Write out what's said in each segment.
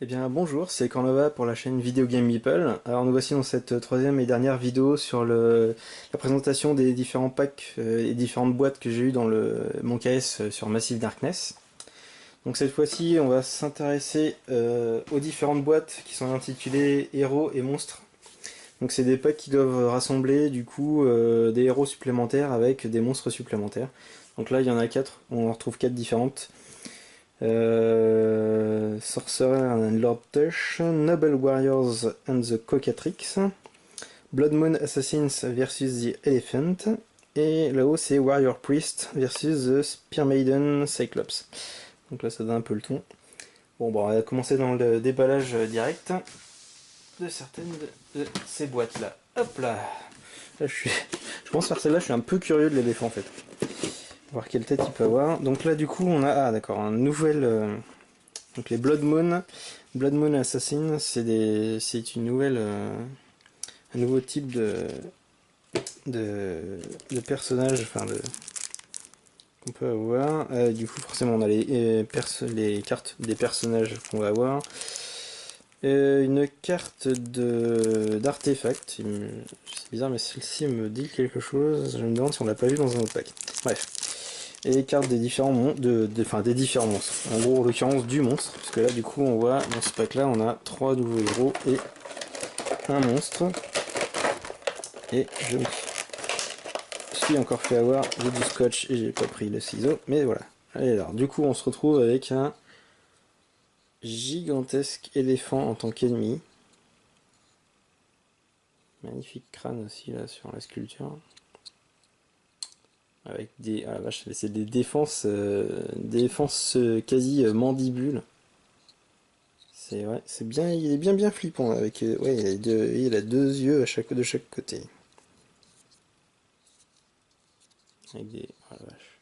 Eh bien bonjour, c'est Cornova pour la chaîne Video Game Meeple. Alors nous voici dans cette troisième et dernière vidéo sur la présentation des différents packs et différentes boîtes que j'ai eues dans mon KS sur Massive Darkness. Donc cette fois-ci on va s'intéresser aux différentes boîtes qui sont intitulées héros et monstres. Donc c'est des packs qui doivent rassembler du coup des héros supplémentaires avec des monstres supplémentaires. Donc là il y en a 4, on en retrouve 4 différentes. Sorcerer and Lord Tush, Noble Warriors and the Cockatrix, Blood Moon Assassins versus the Elephant, et là-haut c'est Warrior Priest versus the Spear Maiden Cyclops. Donc là ça donne un peu le ton. Bon, on va commencer dans le déballage direct de certaines de ces boîtes là. Hop là, là je pense faire celle-là, je suis un peu curieux de l'éléphant en fait. Voir quelle tête il peut avoir. Donc là du coup on a, ah d'accord, un nouvel... donc les Blood Moon Assassin, c'est une nouvelle, un nouveau type de personnage, enfin qu'on peut avoir. Du coup forcément on a les cartes des personnages qu'on va avoir. Une carte d'artefact, c'est bizarre mais celle-ci me dit quelque chose, je me demande si on l'a pas vu dans un autre pack. Bref. Et les cartes des différents des différents monstres. En gros, en l'occurrence du monstre, parce que là, du coup, on voit dans ce pack-là, on a 3 nouveaux héros et un monstre. Et je me suis encore fait avoir, j'ai du scotch et j'ai pas pris le ciseau, mais voilà. Allez, alors, du coup, on se retrouve avec un gigantesque éléphant en tant qu'ennemi. Magnifique crâne aussi, là, sur la sculpture. Avec des... Ah la vache, c'est des défenses, quasi mandibules. C'est vrai, c'est bien, il est bien flippant avec, ouais, il a deux yeux de chaque côté. Avec des, oh la vache.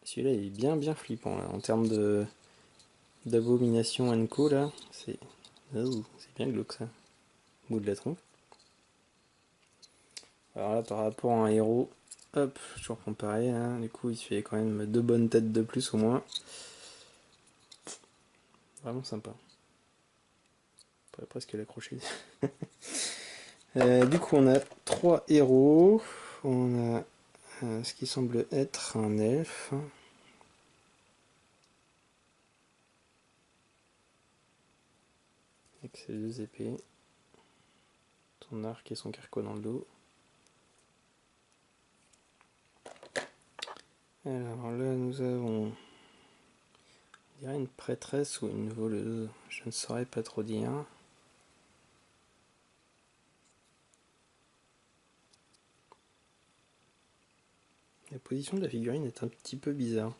Celui-là il est bien flippant là, en termes de d'abomination and co là, c'est bien glauque ça, au bout de la trompe. Alors là par rapport à un héros, hop, toujours comparé, hein, du coup il se fait quand même deux bonnes têtes de plus au moins. Vraiment sympa. On pourrait presque l'accrocher. Du coup on a trois héros, on a ce qui semble être un elfe. Avec ses deux épées, son arc et son carquois dans le dos. Alors là nous avons, on dirait une prêtresse ou une voleuse, je ne saurais pas trop dire. La position de la figurine est un petit peu bizarre.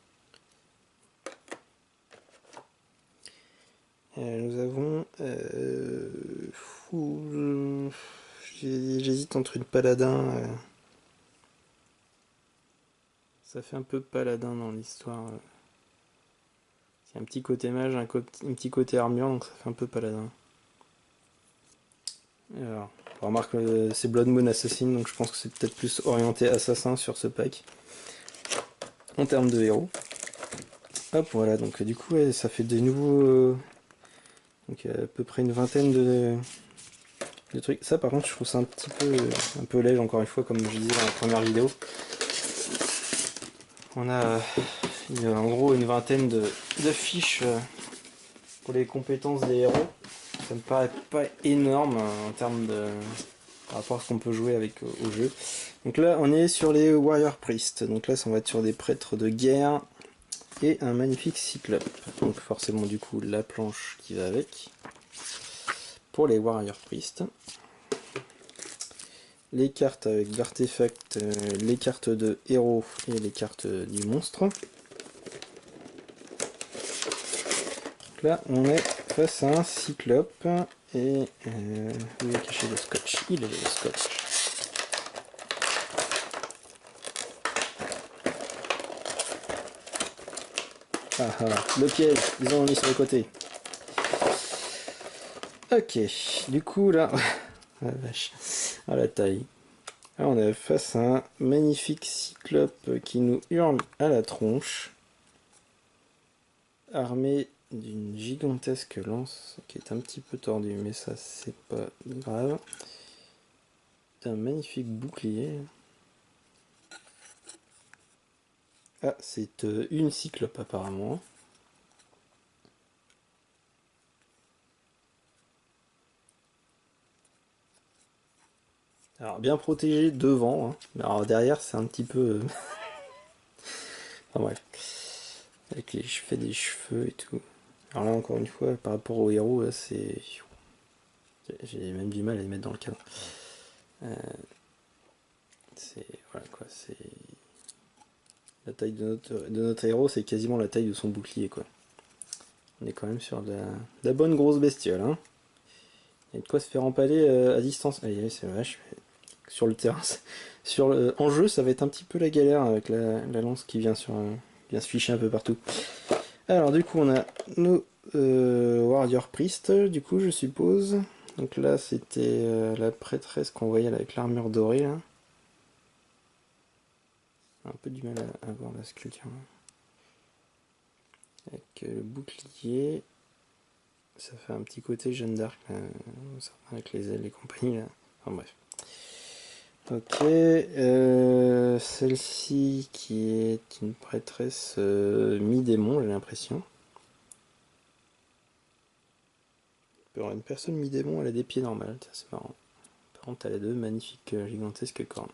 Nous avons... j'hésite entre une paladin... ça fait un peu paladin dans l'histoire. C'est un petit côté mage, un petit côté armure, donc ça fait un peu paladin. Alors, on remarque que c'est Blood Moon Assassin, donc je pense que c'est peut-être plus orienté assassin sur ce pack. En termes de héros. Hop, voilà, donc du coup, ouais, ça fait des nouveaux... donc à peu près une vingtaine de trucs. Ça, par contre, je trouve ça un peu léger, encore une fois, comme je disais dans la première vidéo. On a il y a en gros une vingtaine de fiches pour les compétences des héros. Ça me paraît pas énorme en termes de... par rapport à ce qu'on peut jouer avec au jeu. Donc là, on est sur les Warrior Priest. Donc là, on va être sur des prêtres de guerre et un magnifique cyclope. Donc forcément, du coup, la planche qui va avec. Pour les Warrior Priest. Les cartes avec d'artefacts, les cartes de héros et les cartes du monstre. Donc là, on est face à un cyclope et où est caché le scotch? Il est le scotch. Ah ah, le piège, ils ont mis sur le côté. Ok, du coup là, la vache, à la taille. Là on est face à un magnifique cyclope qui nous hurle à la tronche, armé d'une gigantesque lance qui est un petit peu tordue, mais ça c'est pas grave. C'est un magnifique bouclier. Ah, c'est une cyclope apparemment. Alors bien protégé devant, hein. Mais alors derrière c'est un petit peu... enfin bref. Avec les cheveux des cheveux et tout. Alors là encore une fois, par rapport au héros, là c'est... J'ai même du mal à les mettre dans le cadre. C'est... Voilà quoi, c'est... La taille de notre héros, c'est quasiment la taille de son bouclier quoi. On est quand même sur de la bonne grosse bestiole, hein. Il y a de quoi se faire empaler à distance. Allez, c'est vache. Sur le terrain, en jeu, ça va être un petit peu la galère avec la lance qui vient vient se ficher un peu partout. Alors du coup, on a nos Warrior Priest, du coup, je suppose. Donc là, c'était la prêtresse qu'on voyait là, avec l'armure dorée. Là. Un peu du mal à voir la sculpture. Avec le bouclier. Ça fait un petit côté Jeanne d'Arc, avec les ailes et compagnie. Là. Enfin bref. Ok, celle-ci qui est une prêtresse mi-démon, j'ai l'impression. Alors, une personne mi-démon, elle a des pieds normaux, c'est marrant. Par contre, elle a deux magnifiques gigantesques cornes.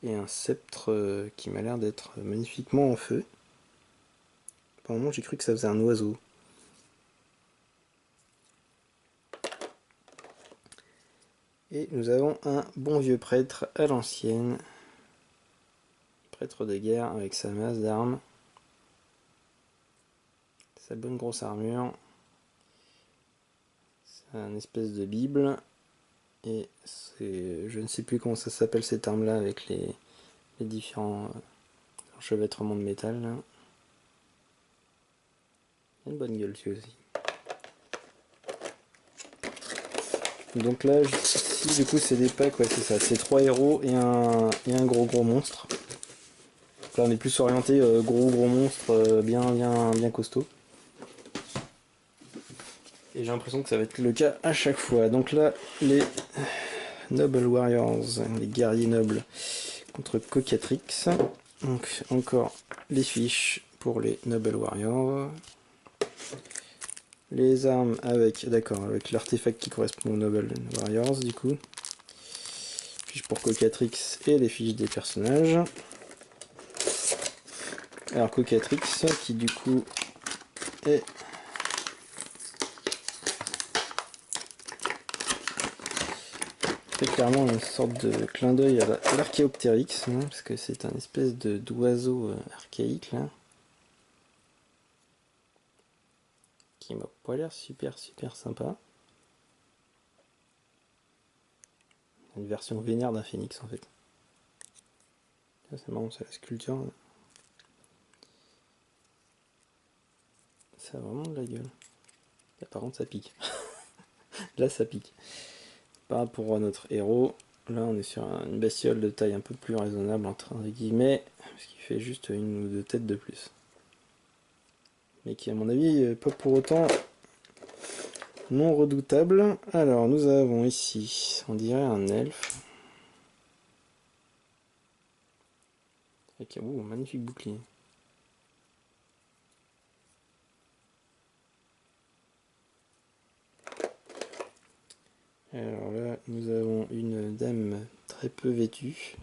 Et un sceptre qui m'a l'air d'être magnifiquement en feu. Par un moment, j'ai cru que ça faisait un oiseau. Et nous avons un bon vieux prêtre à l'ancienne. Prêtre de guerre avec sa masse d'armes. Sa bonne grosse armure. C'est un espèce de bible. Et c'est, je ne sais plus comment ça s'appelle cette arme là avec les différents enchevêtrements de métal là. Il a une bonne gueule celui aussi. Donc là, ici du coup c'est des packs, ouais c'est ça, c'est 3 héros et un gros monstre. Donc là on est plus orienté gros monstre bien costaud. Et j'ai l'impression que ça va être le cas à chaque fois. Donc là, les Noble Warriors, les guerriers nobles contre Cocatrix. Donc encore les fiches pour les Noble Warriors. Les armes avec, d'accord, avec l'artefact qui correspond aux Noble Warriors du coup. Fiches pour Cocatrix et les fiches des personnages. Alors Cocatrix qui du coup est clairement une sorte de clin d'œil à l'Archéoptérix, hein, parce que c'est un espèce d'oiseau archaïque là. Qui m'a pas l'air super sympa. Une version vénère d'un phénix en fait. C'est marrant, c'est la sculpture. Ça a vraiment de la gueule. Là, par contre ça pique. Là ça pique. Par rapport à notre héros, là on est sur une bestiole de taille un peu plus raisonnable entre guillemets, parce qu'il fait juste une ou deux têtes de plus. Mais qui à mon avis pas pour autant non redoutable. Alors nous avons ici, on dirait un elfe. Avec un magnifique bouclier. Alors là, nous avons une dame très peu vêtue.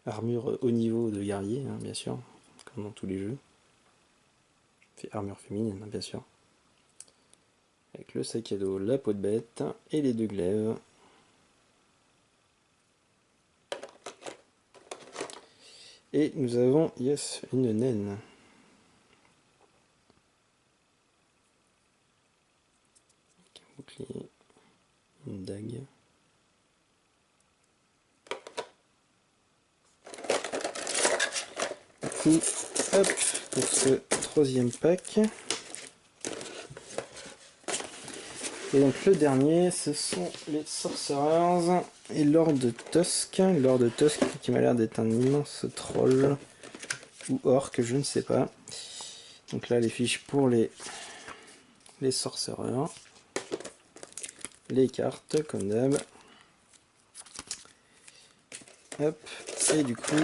Armure haut niveau de guerrier, hein, bien sûr, comme dans tous les jeux. Armure féminine, hein, bien sûr. Avec le sac à dos, la peau de bête et les deux glaives. Et nous avons, yes, une naine. Avec un bouclier, une dague. Du coup, hop, pour ce troisième pack. Et donc le dernier, ce sont les Sorcerers et Lord Tusk. Lord Tusk qui m'a l'air d'être un immense troll ou orc, je ne sais pas. Donc là les fiches pour les sorcereurs, les cartes comme d'hab. Hop, et du coup,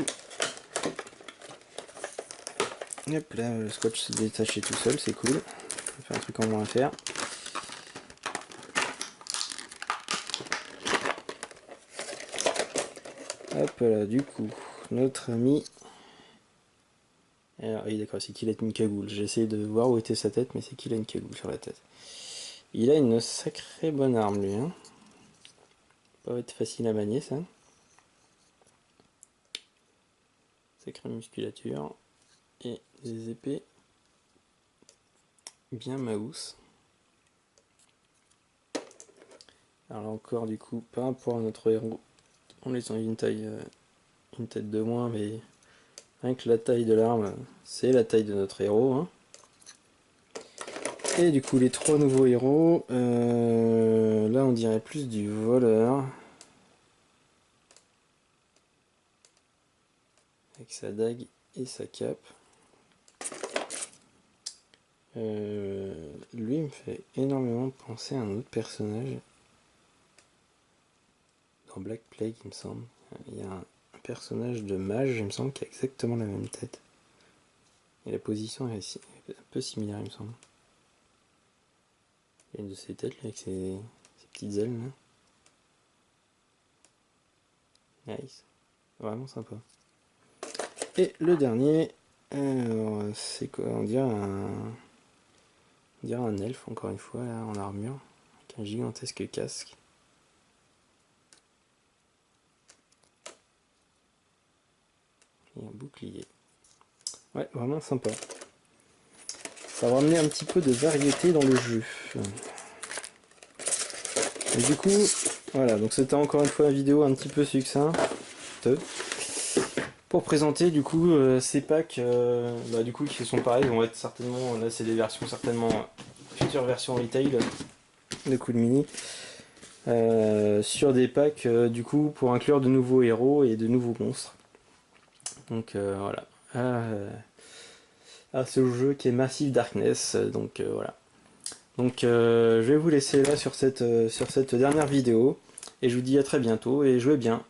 hop là, le scotch se détache tout seul, c'est cool. On va faire un truc en moins à faire. Hop là, du coup, notre ami. Alors, oui, d'accord, c'est qu'il a une cagoule. J'ai essayé de voir où était sa tête, mais c'est qu'il a une cagoule sur la tête. Il a une sacrée bonne arme, lui. Hein. Ça va être facile à manier, ça. Sacrée musculature. Et des épées bien mouse. Alors là encore, du coup, par rapport à notre héros, on les a une tête de moins, mais rien que la taille de l'arme, c'est la taille de notre héros. Hein. Et du coup, les 3 nouveaux héros, là on dirait plus du voleur. Avec sa dague et sa cape. Lui me fait énormément penser à un autre personnage. Dans Black Plague, il me semble. Il y a un personnage de mage, il me semble, qui a exactement la même tête. Et la position est un peu similaire, il me semble. Il y a une de ses têtes là, avec ses petites ailes là. Nice. Vraiment sympa. Et le dernier, c'est quoi? On dirait un elfe, encore une fois, là, en armure, avec un gigantesque casque. Et un bouclier. Ouais, vraiment sympa. Ça va ramener un petit peu de variété dans le jeu. Et du coup, voilà, donc c'était encore une fois une vidéo un petit peu succincte pour présenter du coup ces packs du coup qui sont pareils, vont être certainement, là c'est des versions certainement futures versions retail de Cool Mini sur des packs du coup pour inclure de nouveaux héros et de nouveaux monstres. Donc voilà. À ce jeu qui est Massive Darkness, donc voilà. Donc je vais vous laisser là sur cette dernière vidéo et je vous dis à très bientôt et jouez bien.